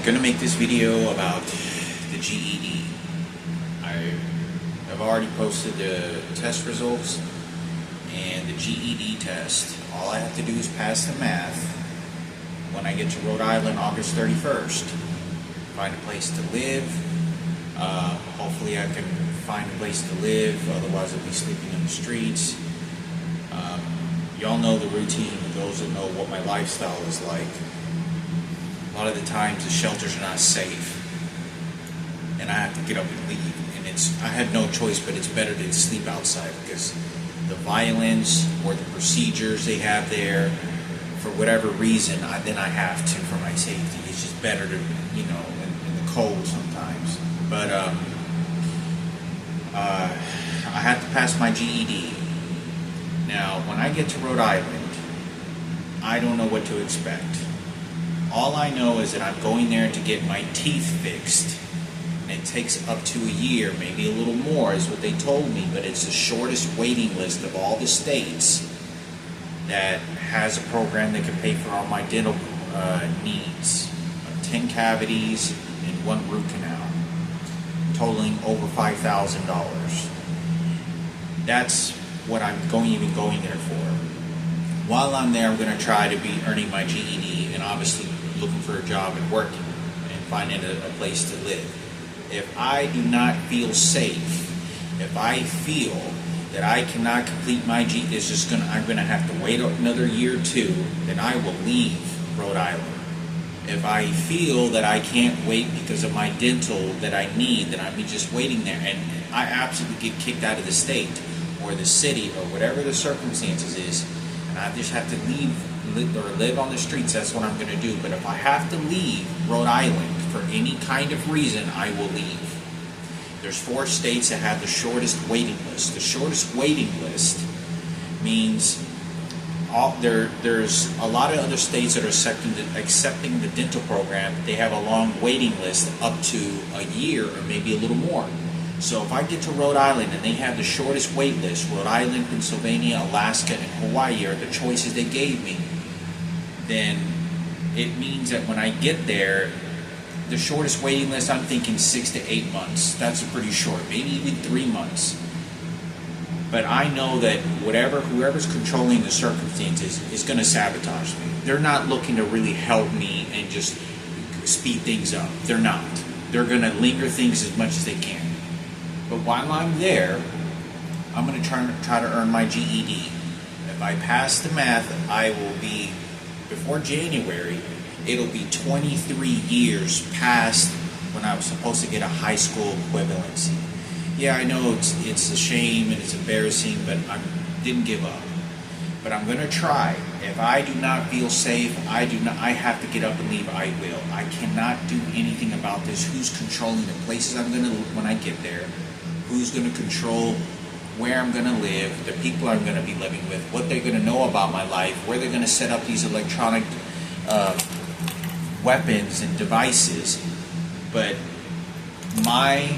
going to make this video about the GED. I've already posted the test results, and the GED test, all I have to do is pass the math when I get to Rhode Island August 31st. Find a place to live. Hopefully I can find a place to live, otherwise I'll be sleeping in the streets. Y'all know the routine, those that know what my lifestyle is like. A lot of the times the shelters are not safe, and I have to get up and leave, and I had no choice, but it's better to sleep outside because the violence or the procedures they have there, for whatever reason, then I have to for my safety. It's just better to, in the cold sometimes. But I have to pass my GED. Now, when I get to Rhode Island, I don't know what to expect. All I know is that I'm going there to get my teeth fixed. And it takes up to a year, maybe a little more is what they told me, but it's the shortest waiting list of all the states that has a program that can pay for all my dental needs. 10 cavities and 1 root canal, totaling over $5,000. That's what I'm even going there for. While I'm there, I'm going to try to be earning my GED and obviously looking for a job and working and finding a place to live. If I do not feel safe, if I feel that I cannot complete my GED, I'm going to have to wait another year or two, then I will leave Rhode Island. If I feel that I can't wait because of my dental that I need, then I'll be just waiting there, and I absolutely get kicked out of the state or the city or whatever the circumstances is, and I just have to live on the streets. That's what I'm going to do. But if I have to leave Rhode Island for any kind of reason, I will leave. There's 4 states that have the shortest waiting list. The shortest waiting list means there's a lot of other states that are accepting the dental program. They have a long waiting list up to a year or maybe a little more. So if I get to Rhode Island and they have the shortest wait list, Rhode Island, Pennsylvania, Alaska, and Hawaii are the choices they gave me, then it means that when I get there, the shortest waiting list, I'm thinking 6 to 8 months. That's pretty short, maybe even 3 months. But I know that whoever's controlling the circumstances is going to sabotage me. They're not looking to really help me and just speed things up. They're not. They're going to linger things as much as they can. But while I'm there, I'm going to try to earn my GED. If I pass the math, I will be, before January, it'll be 23 years past when I was supposed to get a high school equivalency. Yeah, I know it's a shame and it's embarrassing, but I didn't give up. But I'm going to try. If I do not feel safe, I have to get up and leave. I will. I cannot do anything about this. Who's controlling the places I'm going to when I get there? Who's going to control where I'm going to live, the people I'm going to be living with, what they're going to know about my life, where they're going to set up these electronic weapons and devices. But my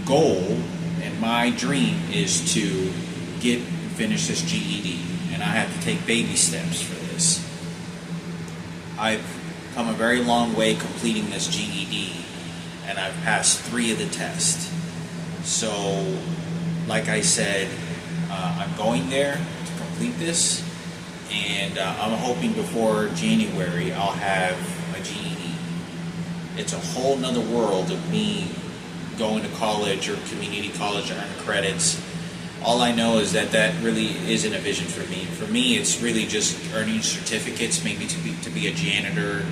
goal and my dream is to finish this GED, and I have to take baby steps for this. I've come a very long way completing this GED, and I've passed 3 of the tests. So, like I said, I'm going there to complete this, and I'm hoping before January I'll have a GED. It's a whole nother world of me going to college or community college to earn credits. All I know is that really isn't a vision for me. For me, it's really just earning certificates, maybe to be a janitor,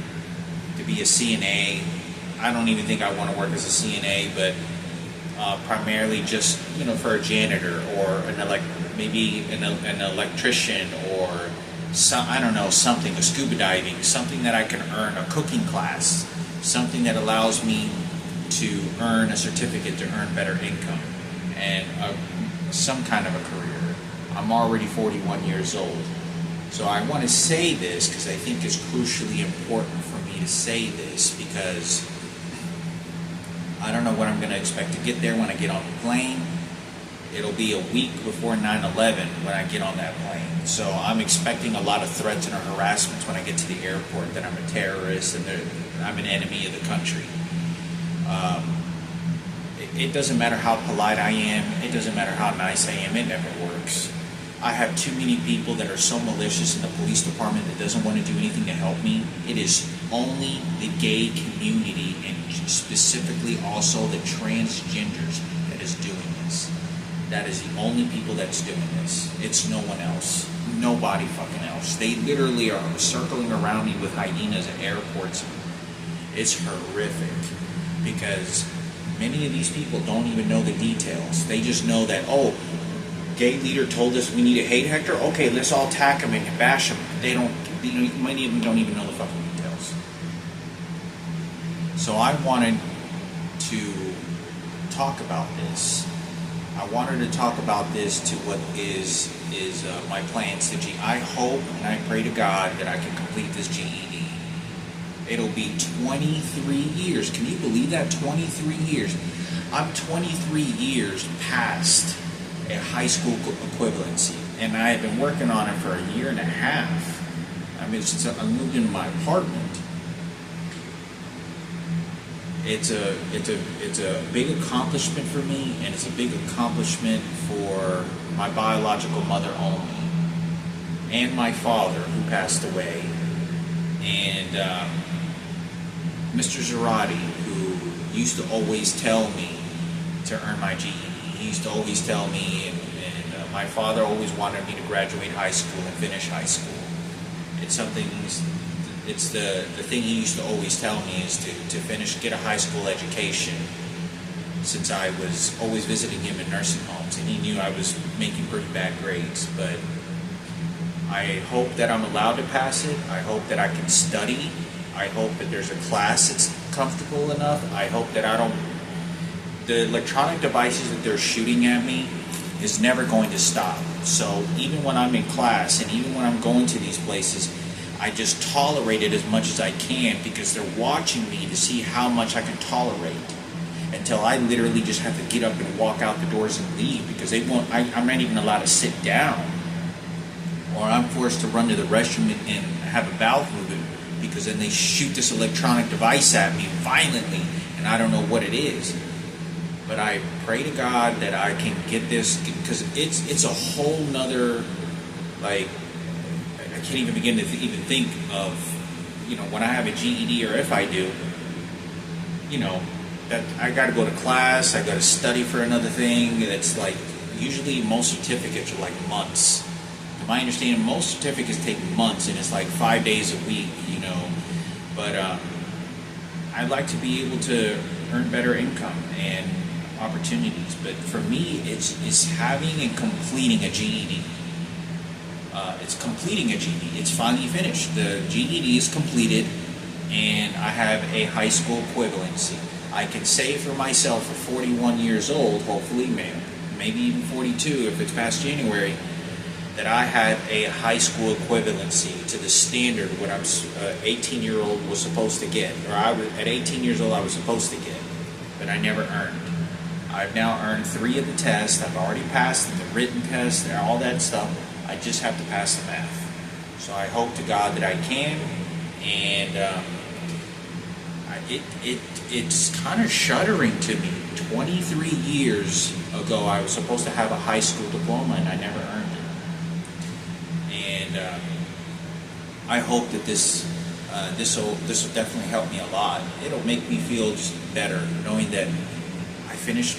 to be a CNA. I don't even think I want to work as a CNA, but primarily just for a janitor or maybe an electrician or something, a scuba diving, something that I can earn, a cooking class, something that allows me to earn a certificate to earn better income and some kind of a career. I'm already 41 years old, so I want to say this because I think it's crucially important for me to say this, because I don't know what I'm going to expect to get there when I get on the plane, It'll be a week before 9/11 when I get on that plane. So I'm expecting a lot of threats and harassments when I get to the airport, that I'm a terrorist and I'm an enemy of the country. It doesn't matter how polite I am. It doesn't matter how nice I am. It never works. I have too many people that are so malicious in the police department that doesn't want to do anything to help me. It is only the gay community, and specifically also the transgenders, that is doing this. That is the only people that's doing this. It's no one else. Nobody fucking else. They literally are circling around me with hyenas at airports. It's horrific, because many of these people don't even know the details. They just know that, oh, gay leader told us we need a hate Hector. Okay, let's all attack him and bash him. Many of them don't even know the fucking details. So I wanted to talk about this. I wanted to talk about this to what is my plans to GED. I hope and I pray to God that I can complete this GED. It'll be 23 years. Can you believe that? 23 years. I'm 23 years past a high school equivalency, and I have been working on it for a year and a half. I mean, since I moved into my apartment. It's a big accomplishment for me, and it's a big accomplishment for my biological mother only, and my father, who passed away, and Mr. Zarati, who used to always tell me to earn my GED. He used to always tell me, and my father always wanted me to graduate high school and finish high school. It's the thing he used to always tell me is to get a high school education, since I was always visiting him in nursing homes, and he knew I was making pretty bad grades. But I hope that I'm allowed to pass it. I hope that I can study. I hope that there's a class that's comfortable enough. I hope that the electronic devices that they're shooting at me is never going to stop. So even when I'm in class, and even when I'm going to these places, I just tolerate it as much as I can, because they're watching me to see how much I can tolerate, until I literally just have to get up and walk out the doors and leave, because I'm not even allowed to sit down, or I'm forced to run to the restroom and have a bowel movement, because then they shoot this electronic device at me violently, and I don't know what it is. But I pray to God that I can get this, because it's a whole nother, like, I can't even begin to even think of, when I have a GED, or if I do, that I got to go to class, I got to study for another thing. That's like, usually most certificates are like months. To my understanding, most certificates take months, and it's like 5 days a week, But I'd like to be able to earn better income and opportunities. But for me, it's having and completing a GED. It's completing a GED. It's finally finished. The GED is completed, and I have a high school equivalency. I can say for myself, for 41 years old, hopefully, maybe even 42 if it's past January, that I have a high school equivalency to the standard what I'm 18-year-old was supposed to get, or at 18 years old I was supposed to get, but I never earned. I've now earned 3 of the tests. I've already passed the written test and all that stuff. I just have to pass the math. So I hope to God that I can, and it's kind of shuddering to me. 23 years ago, I was supposed to have a high school diploma, and I never earned it. And I hope that this will definitely help me a lot. It'll make me feel just better knowing that I finished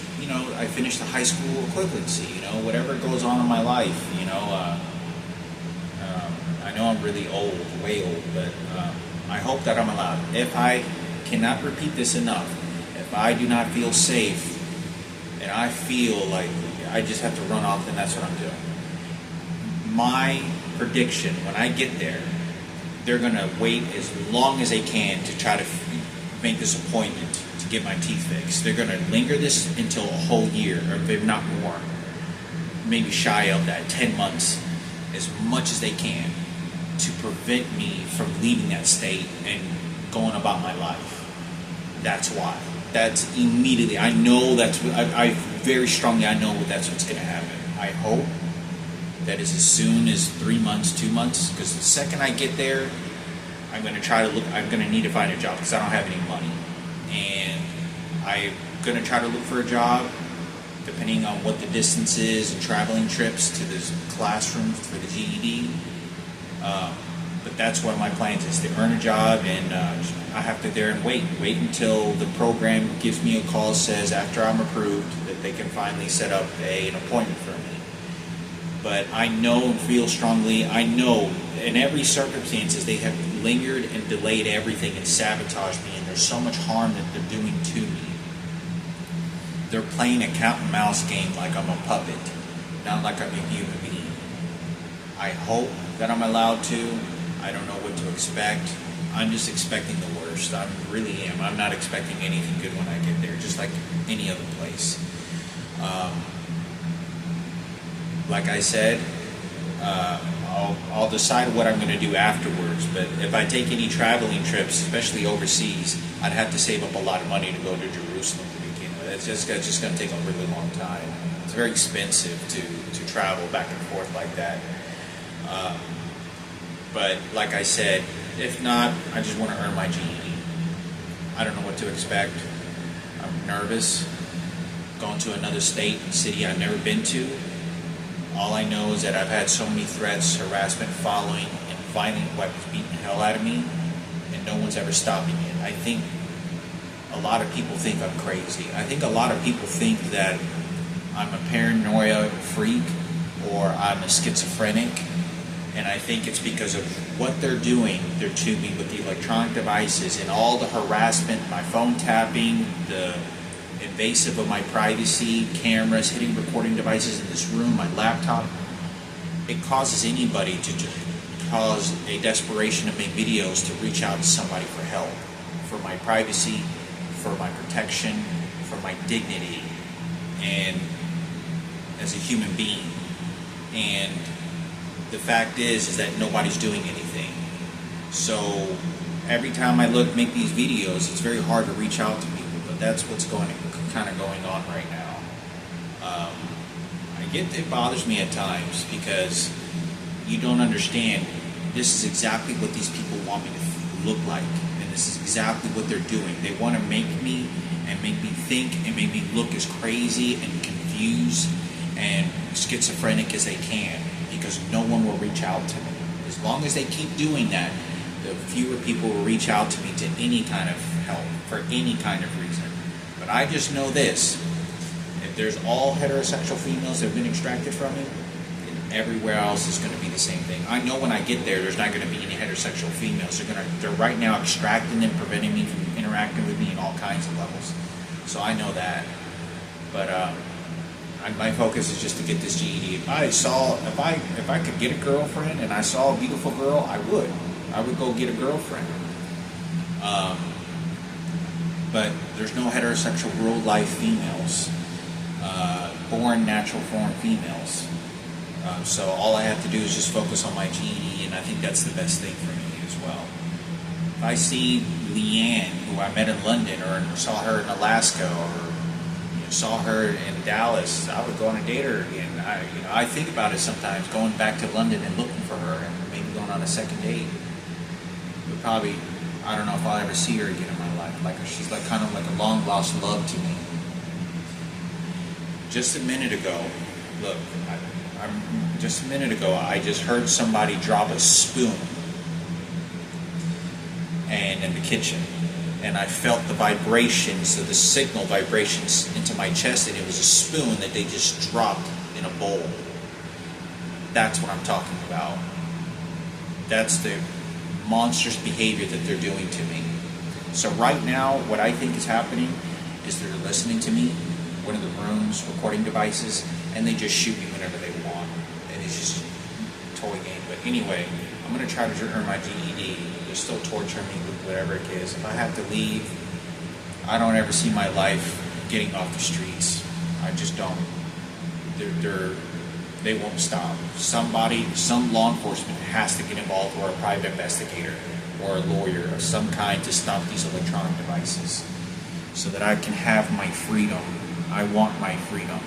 the high school equivalency. Whatever goes on in my life, I know I'm really old, way old, but I hope that I'm allowed. If I cannot repeat this enough, if I do not feel safe, and I feel like I just have to run off, then that's what I'm doing. My prediction, when I get there, they're going to wait as long as they can to try to make this appointment to get my teeth fixed. They're going to linger this until a whole year, or if not more, maybe shy of that, 10 months, as much as they can, to prevent me from leaving that state and going about my life. That's why. that's immediately, I know that's what, I very strongly, I know that's what's going to happen. I hope that is as soon as 3 months, 2 months, because the second I get there, I'm going to try to look, I'm going to need to find a job because I don't have any money. And I'm going to try to look for a job depending on what the distance is and traveling trips to this classroom for the GED. But that's one of my plans is to earn a job, and I have to there and wait until the program gives me a call, says after I'm approved that they can finally set up an appointment for me. But I know and feel strongly, I know in every circumstances they have lingered and delayed everything and sabotaged me, and there's so much harm that they're doing to me. They're playing a cat and mouse game like I'm a puppet, not like I'm a human being. I hope that I'm allowed to. I don't know what to expect. I'm just expecting the worst. I really am. I'm not expecting anything good when I get there, just like any other place. Like I said, I'll decide what I'm going to do afterwards, but if I take any traveling trips, especially overseas, I'd have to save up a lot of money to go to Jerusalem to begin with. It's just going to take a really long time. It's very expensive to travel back and forth like that. But like I said, if not, I just want to earn my GED. I don't know what to expect. I'm nervous. Going to another state and city I've never been to. All I know is that I've had so many threats, harassment, following, and violent weapons beating the hell out of me, and no one's ever stopping it. I think a lot of people think I'm crazy. I think a lot of people think that I'm a paranoia freak or I'm a schizophrenic. And I think it's because of what they're doing to me with the electronic devices and all the harassment, my phone tapping, the invasive of my privacy, cameras, hitting recording devices in this room, my laptop. It causes anybody to cause a desperation to make videos to reach out to somebody for help, for my privacy, for my protection, for my dignity, and as a human being. And the fact is that nobody's doing anything. So every time I make these videos, it's very hard to reach out to people. But that's what's kind of going on right now. It bothers me at times because you don't understand. This is exactly what these people want me to look like, and this is exactly what they're doing. They want to make me think and make me look as crazy and confused and schizophrenic as they can, because no one will reach out to me. As long as they keep doing that, the fewer people will reach out to me to any kind of help, for any kind of reason. But I just know this, if there's all heterosexual females that have been extracted from me, then everywhere else is going to be the same thing. I know when I get there, there's not going to be any heterosexual females. They're right now extracting them, preventing me from interacting with me in all kinds of levels. So I know that. But my focus is just to get this GED. If I could get a girlfriend and I saw a beautiful girl, I would go get a girlfriend. But there's no heterosexual real-life females, born natural form females. So all I have to do is just focus on my GED, and I think that's the best thing for me as well. If I see Leanne, who I met in London, or saw her in Alaska, or saw her in Dallas, I would go on a date her again. I think about it sometimes, going back to London and looking for her, and maybe going on a second date. But probably, I don't know if I'll ever see her again in my life. She's kind of like a long lost love to me. Just a minute ago, I just heard somebody drop a spoon, and in the kitchen. And I felt the vibrations, the signal vibrations into my chest, and it was a spoon that they just dropped in a bowl. That's what I'm talking about. That's the monstrous behavior that they're doing to me. So right now, what I think is happening is they're listening to me, one of the rooms, recording devices, and they just shoot me whenever they want. And it's just a toy game. But anyway, I'm going to try to earn my GED. They're still torturing me with whatever it is. If I have to leave, I don't ever see my life getting off the streets. I just don't. They won't stop. Some law enforcement has to get involved, or a private investigator, or a lawyer of some kind to stop these electronic devices. so that I can have my freedom. I want my freedom.